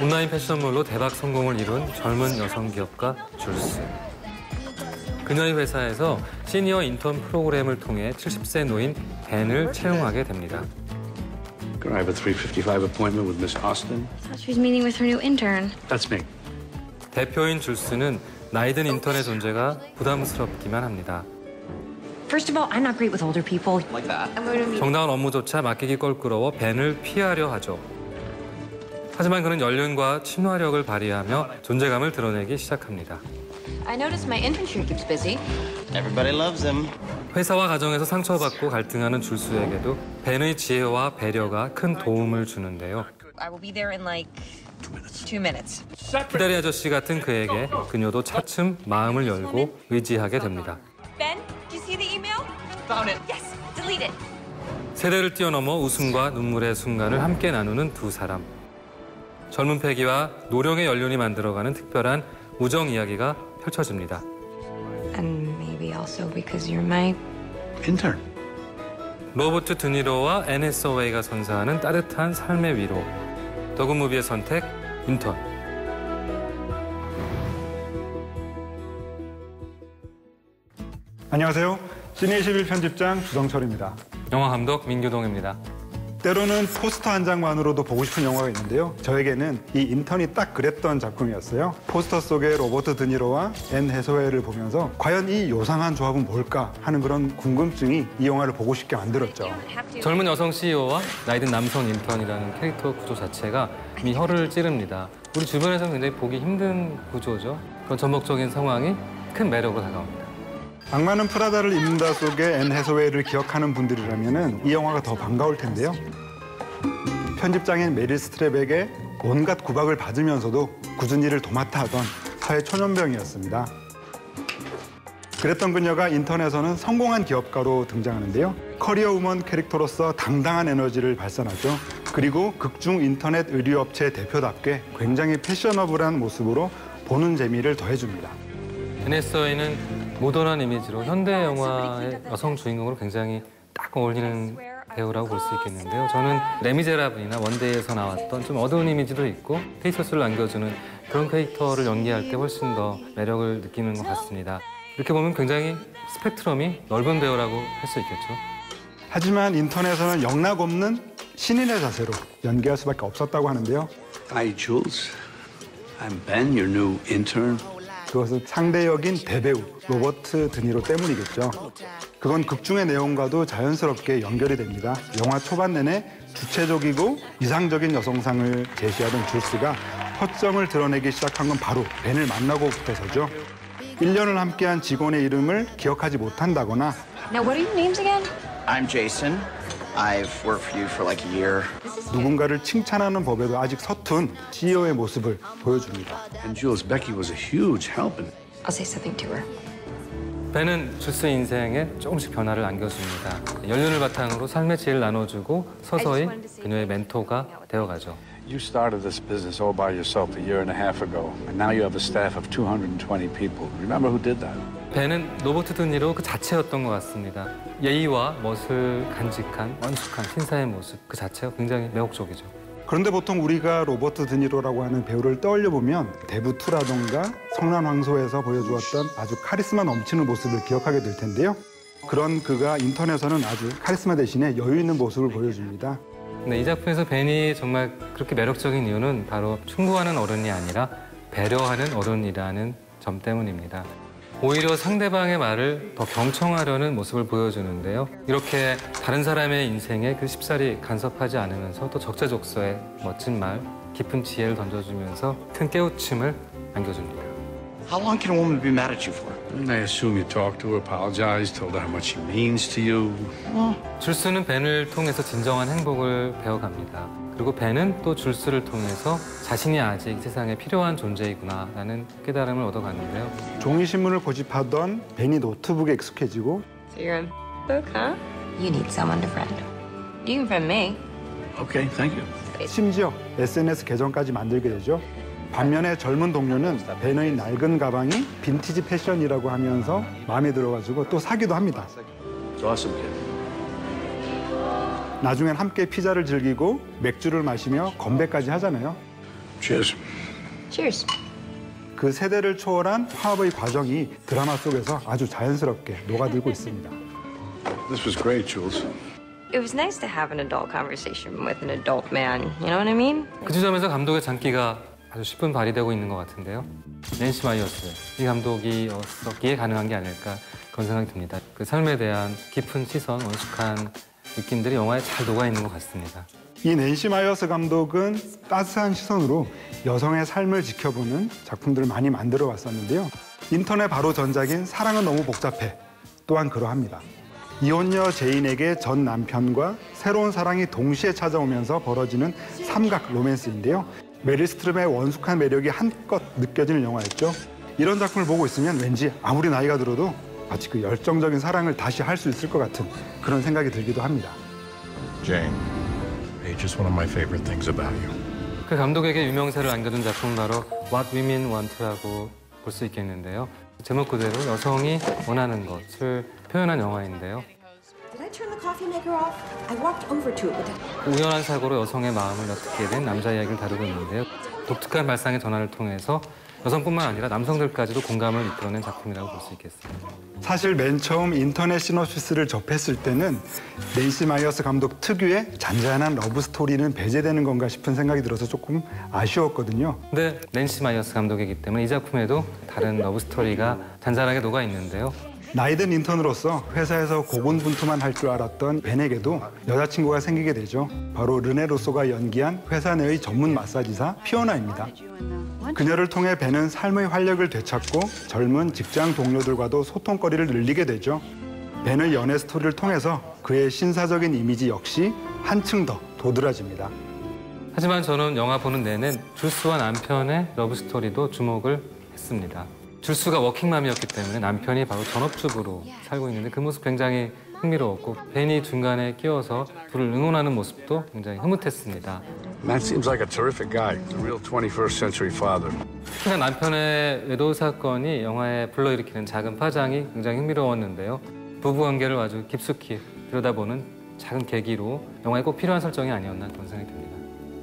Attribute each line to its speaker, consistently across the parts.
Speaker 1: 온라인 패션몰로 대박 성공을 이룬 젊은 여성 기업가 줄스. 그녀의 회사에서 시니어 인턴 프로그램을 통해 70세 노인 벤을 채용하게 됩니다.
Speaker 2: Can I have a 3:55 appointment with Miss Austin?
Speaker 3: I thought she was meeting with her new intern.
Speaker 2: That's me.
Speaker 1: 대표인 줄스는 나이든 인턴의 존재가 부담스럽기만 합니다.
Speaker 3: First of all, I'm not great with older people.
Speaker 4: Like that.
Speaker 3: I'm going to meet.
Speaker 1: 정당한 업무조차 맡기기 껄끄러워 벤을 피하려 하죠. 하지만 그는 연륜과 친화력을 발휘하며 존재감을 드러내기 시작합니다.
Speaker 3: I noticed my internship keeps busy.
Speaker 4: Everybody loves him.
Speaker 1: 회사와 가정에서 상처받고 갈등하는 줄스에게도 벤의 지혜와 배려가 큰 도움을 주는데요.
Speaker 3: I will be there in like 2 minutes.
Speaker 1: 기다리 아저씨 같은 그에게 그녀도 차츰 마음을 열고 의지하게 됩니다.
Speaker 3: Ben, did you see the email?
Speaker 4: Found it.
Speaker 3: Yes, delete it.
Speaker 1: 세대를 뛰어넘어 웃음과 눈물의 순간을 함께 나누는 두 사람. 젊은 패기와 노령의 연륜이 만들어가는 특별한 우정 이야기가 펼쳐집니다.
Speaker 3: And maybe also because you're my
Speaker 2: Intern.
Speaker 1: 로버트 드니로와 앤 해서웨이가 선사하는 따뜻한 삶의 위로. 더굿무비의 선택, 인턴.
Speaker 5: 안녕하세요. 시네21 편집장 주성철입니다.
Speaker 1: 영화감독 민규동입니다.
Speaker 5: 때로는 포스터 한 장만으로도 보고 싶은 영화가 있는데요. 저에게는 이 인턴이 딱 그랬던 작품이었어요. 포스터 속의 로버트 드니로와 앤 해서웨이를 보면서 과연 이 요상한 조합은 뭘까 하는 그런 궁금증이 이 영화를 보고 싶게 만들었죠.
Speaker 1: 젊은 여성 CEO와 나이든 남성 인턴이라는 캐릭터 구조 자체가 이미 혀를 찌릅니다. 우리 주변에서는 굉장히 보기 힘든 구조죠. 그런 전복적인 상황이 큰 매력으로 다가옵니다.
Speaker 5: 악마는 프라다를 입는다 속의 앤 해서웨이를 기억하는 분들이라면 이 영화가 더 반가울 텐데요. 편집장인 메릴 스트랩에게 온갖 구박을 받으면서도 꾸준히 일을 도맡아 하던 사회 초년병이었습니다. 그랬던 그녀가 인턴에서는 성공한 기업가로 등장하는데요. 커리어 우먼 캐릭터로서 당당한 에너지를 발산하죠. 그리고 극중 인터넷 의류업체 대표답게 굉장히 패셔너블한 모습으로 보는 재미를 더해줍니다.
Speaker 1: 앤 해서웨이는 모던한 이미지로 현대 영화의 여성 주인공으로 굉장히 딱 어울리는 배우라고 볼 수 있겠는데요. 저는 레미제라블이나 원데이에서 나왔던 좀 어두운 이미지도 있고 페이서스를 남겨주는 그런 캐릭터를 연기할 때 훨씬 더 매력을 느끼는 것 같습니다. 이렇게 보면 굉장히 스펙트럼이 넓은 배우라고 할 수 있겠죠.
Speaker 5: 하지만 인턴에서는 영락없는 신인의 자세로 연기할 수밖에 없었다고 하는데요.
Speaker 2: Hi, Jules. I'm Ben, your new intern.
Speaker 5: 그것은 상대 역인 대배우 로버트 드니로 때문이겠죠. 그건 극중의 내용과도 자연스럽게 연결이 됩니다. 영화 초반 내내 주체적이고 이상적인 여성상을 제시하던 줄스가 허점을 드러내기 시작한 건 바로 벤을 만나고부터서죠. 1년을 함께한 직원의 이름을 기억하지 못한다거나
Speaker 3: Now, what are your names again?
Speaker 4: I'm Jason. I've worked for you for like a year.
Speaker 5: 누군가를 칭찬하는 법에도 아직 서툰 CEO의 모습을 보여줍니다.
Speaker 2: And Jules, Becky was a huge help.
Speaker 3: I'll say something to her.
Speaker 1: 벤은 줄스 인생에 조금씩 변화를 안겨줍니다. 연륜을 바탕으로 삶의 지혜를 나눠주고 서서히 그녀의 멘토가 되어가죠.
Speaker 2: You started this business all by yourself a year and a half ago, and now you have a staff of 220 people. Remember who did that?
Speaker 1: 벤은 로버트 드니로 그 자체였던 것 같습니다. 예의와 멋을 간직한 완숙한 신사의 모습 그 자체가 굉장히 매혹적이죠.
Speaker 5: 그런데 보통 우리가 로버트 드니로라고 하는 배우를 떠올려보면 대부2라던가 성난황소에서 보여주었던 아주 카리스마 넘치는 모습을 기억하게 될 텐데요. 그런 그가 인턴에서는 아주 카리스마 대신에 여유 있는 모습을 보여줍니다.
Speaker 1: 네, 이 작품에서 벤이 정말 그렇게 매력적인 이유는 바로 충고하는 어른이 아니라 배려하는 어른이라는 점 때문입니다. 오히려 상대방의 말을 더 경청하려는 모습을 보여주는데요. 이렇게 다른 사람의 인생에 그 쉽사리 간섭하지 않으면서 또 적재적소에 멋진 말, 깊은 지혜를 던져주면서 큰 깨우침을 안겨줍니다.
Speaker 4: How long can a woman be mad at you for?
Speaker 2: I assume you talked to her, apologized, told her how much she means to you.
Speaker 1: 줄스는 벤을 통해서 진정한 행복을 배워갑니다. 그리고 벤은 또 줄스를 통해서 자신이 아직 이 세상에 필요한 존재이구나라는 깨달음을 얻어가는데요.
Speaker 5: 종이신문을 고집하던 벤이 노트북에 익숙해지고
Speaker 3: So you're a book, huh? You need someone to friend. You can friend me.
Speaker 2: Okay, thank you.
Speaker 5: 심지어 SNS 계정까지 만들게 되죠. 반면에 젊은 동료는 벤의 낡은 가방이 빈티지 패션이라고 하면서 마음에 들어가지고 또 사기도 합니다.
Speaker 2: It's awesome, kid.
Speaker 5: 나중엔 함께 피자를 즐기고 맥주를 마시며 건배까지 하잖아요.
Speaker 2: Cheers.
Speaker 3: Cheers.
Speaker 5: 그 세대를 초월한 화합의 과정이 드라마 속에서 아주 자연스럽게 녹아들고 있습니다.
Speaker 2: This was great, Jules.
Speaker 3: It was nice to have an adult conversation with an adult man. You know what I mean?
Speaker 1: 그 지점에서 감독의 장기가 아주 10분 발휘되고 있는 것 같은데요. 낸시 마이어스, 이 감독이었기에 가능한 게 아닐까 그런 생각이 듭니다. 그 삶에 대한 깊은 시선, 원숙한 느낌들이 영화에 잘 녹아있는 것 같습니다.
Speaker 5: 이 낸시 마이어스 감독은 따스한 시선으로 여성의 삶을 지켜보는 작품들을 많이 만들어 왔었는데요. 인터넷 바로 전작인 사랑은 너무 복잡해 또한 그러합니다. 이혼녀 제인에게 전 남편과 새로운 사랑이 동시에 찾아오면서 벌어지는 삼각 로맨스인데요. 메릴 스트립의 원숙한 매력이 한껏 느껴지는 영화였죠. 이런 작품을 보고 있으면 왠지 아무리 나이가 들어도 마치 그 열정적인 사랑을 다시 할 수 있을 것 같은 그런 생각이 들기도 합니다.
Speaker 6: Jane, age is one of my favorite things about you.
Speaker 1: 그 감독에게 유명세를 안겨준 작품은 바로 What Women Want라고 볼 수 있겠는데요. 제목 그대로 여성이 원하는 것을 표현한 영화인데요.
Speaker 7: Did I turn the coffee maker off? I walked over to it, but
Speaker 1: 우연한 사고로 여성의 마음을 엿듣게 된 남자 이야기를 다루고 있는데요. 독특한 발상의 전환을 통해서 여성뿐만 아니라 남성들까지도 공감을 이끌어낸 작품이라고 볼 수 있겠습니다.
Speaker 5: 사실 맨 처음 인터넷 시놉시스를 접했을 때는 낸시 마이어스 감독 특유의 잔잔한 러브 스토리는 배제되는 건가 싶은 생각이 들어서 조금 아쉬웠거든요.
Speaker 1: 근데 낸시 마이어스 감독이기 때문에 이 작품에도 다른 러브 스토리가 잔잔하게 녹아 있는데요.
Speaker 5: 나이든 인턴으로서 회사에서 고군분투만 할 줄 알았던 벤에게도 여자친구가 생기게 되죠. 바로 르네 로소가 연기한 회사 내의 전문 마사지사 피오나입니다. 그녀를 통해 벤은 삶의 활력을 되찾고 젊은 직장 동료들과도 소통거리를 늘리게 되죠. 벤의 연애 스토리를 통해서 그의 신사적인 이미지 역시 한층 더 도드라집니다.
Speaker 1: 하지만 저는 영화 보는 내내 줄스와 남편의 러브 스토리도 주목을 했습니다. 줄스가 워킹맘이었기 때문에 남편이 바로 전업주부로 살고 있는데 그 모습 굉장히 흥미로웠고 벤이 중간에 끼어서 둘을 응원하는 모습도 굉장히 흐뭇했습니다.
Speaker 2: Matt seems like a terrific guy. A real 21st century father.
Speaker 1: 특히나 남편의 외도 사건이 영화에 불러일으키는 작은 파장이 굉장히 흥미로웠는데요. 부부관계를 아주 깊숙이 들여다보는 작은 계기로 영화에 꼭 필요한 설정이 아니었나 그런 생각이 듭니다.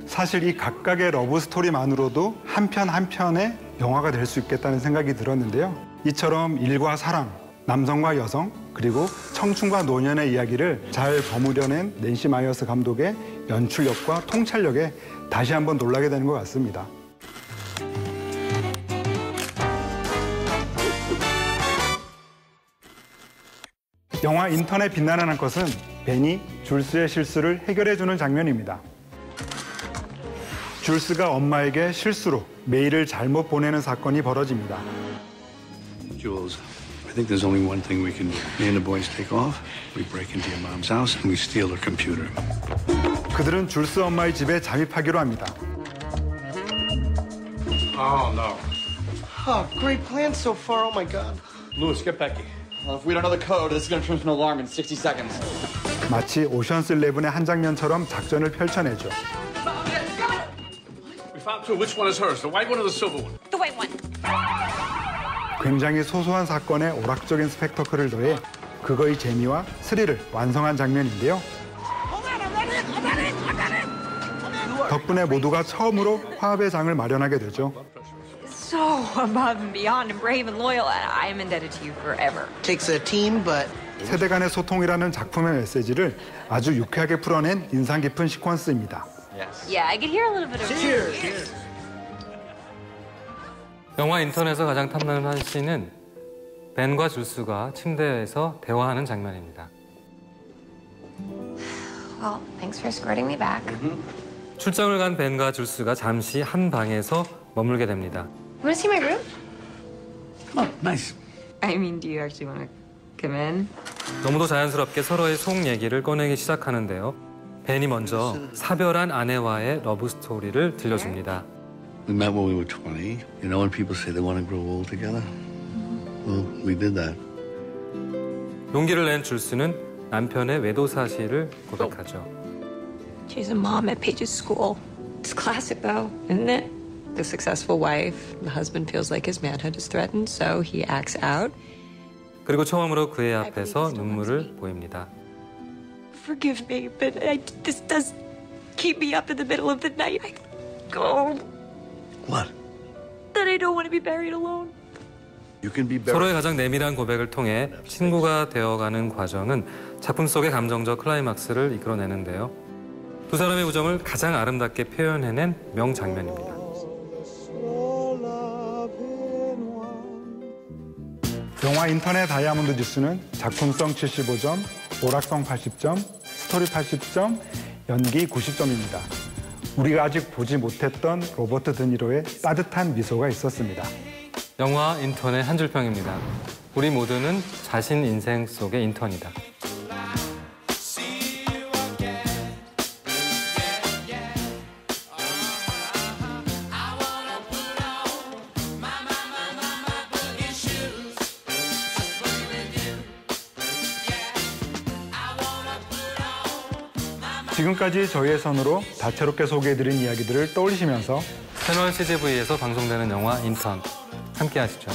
Speaker 5: 사실 이 각각의 러브 스토리만으로도 한 편 한 편의 영화가 될 수 있겠다는 생각이 들었는데요. 이처럼 일과 사랑, 남성과 여성, 그리고 청춘과 노년의 이야기를 잘 버무려낸 낸시 마이어스 감독의 연출력과 통찰력에 다시 한번 놀라게 되는 것 같습니다. 영화 인턴의 빛나는 한 컷은 벤이 줄스의 실수를 해결해주는 장면입니다. 줄스가 엄마에게 실수로 메일을 잘못 보내는 사건이 벌어집니다.
Speaker 2: Jules, I think there's only one thing we can do. Me and the boys take off. We break into your mom's house and we steal her computer.
Speaker 5: 그들은 줄스 엄마의 집에 잠입하기로 합니다.
Speaker 2: Oh, no.
Speaker 4: Oh, great plan so far. Oh, my God.
Speaker 2: Louis, get Becky.
Speaker 4: Well, if we don't know the code, this is going to trip an alarm in 60 seconds.
Speaker 5: 마치 오션스 11의 한 장면처럼 작전을 펼쳐내죠.
Speaker 2: We found two. Which one is hers? The white one or the silver one?
Speaker 3: The white one.
Speaker 5: 굉장히 소소한 사건에 오락적인 스펙터클을 더해 그거의 재미와 스릴을 완성한 장면인데요. 덕분에 모두가 처음으로 화합의 장을 마련하게 되죠.
Speaker 3: So above and beyond and brave and loyal, and I am indebted to you forever.
Speaker 4: Takes a team, but
Speaker 5: 세대 간의 소통이라는 작품의 메시지를 아주 유쾌하게 풀어낸 인상 깊은 시퀀스입니다.
Speaker 3: Yeah, I could hear a little bit of cheers.
Speaker 1: 영화 인턴에서 가장 탐나는 한 씬은 벤과 줄스가 침대에서 대화하는 장면입니다.
Speaker 3: Well, thanks for escorting me back.
Speaker 1: 출장을 간 벤과 줄스가 잠시 한 방에서 머물게 됩니다.
Speaker 3: Want to see my room?
Speaker 2: Oh, nice.
Speaker 3: I mean, do you actually want to come in?
Speaker 1: 너무도 자연스럽게 서로의 속 얘기를 꺼내기 시작하는데요. 벤이 먼저 사별한 아내와의 러브 스토리를 들려줍니다.
Speaker 2: We met when we were 20. You know when people say they want to grow old together? Well, we did that.
Speaker 1: 용기를 낸 줄스는 남편의 외도 사실을 고백하죠.
Speaker 3: She's a mom at Paige's school. It's classic, though, isn't it? The successful wife, the husband feels like his manhood is threatened, so he acts out.
Speaker 1: 그리고 처음으로 그의 앞에서 눈물을 보입니다.
Speaker 3: Forgive me, but this does keep me up in the middle of the night.
Speaker 2: What?
Speaker 3: That I don't want to be buried alone.
Speaker 2: You can be buried.
Speaker 1: 서로의 가장 내밀한 고백을 통해 친구가 되어가는 과정은 작품 속의 감정적 클라이막스를 이끌어내는데요. 두 사람의 우정을 가장 아름답게 표현해낸 명장면입니다.
Speaker 5: 영화 인턴의 다이아몬드 지수는 작품성 75점, 오락성 80점, 스토리 80점, 연기 90점입니다. 우리가 아직 보지 못했던 로버트 드니로의 따뜻한 미소가 있었습니다.
Speaker 1: 영화 인턴의 한 줄평입니다. 우리 모두는 자신 인생 속의 인턴이다.
Speaker 5: 지금까지 저희의 선으로 다채롭게 소개해드린 이야기들을 떠올리시면서
Speaker 1: 채널 CGV에서 방송되는 영화 인턴 함께 하시죠.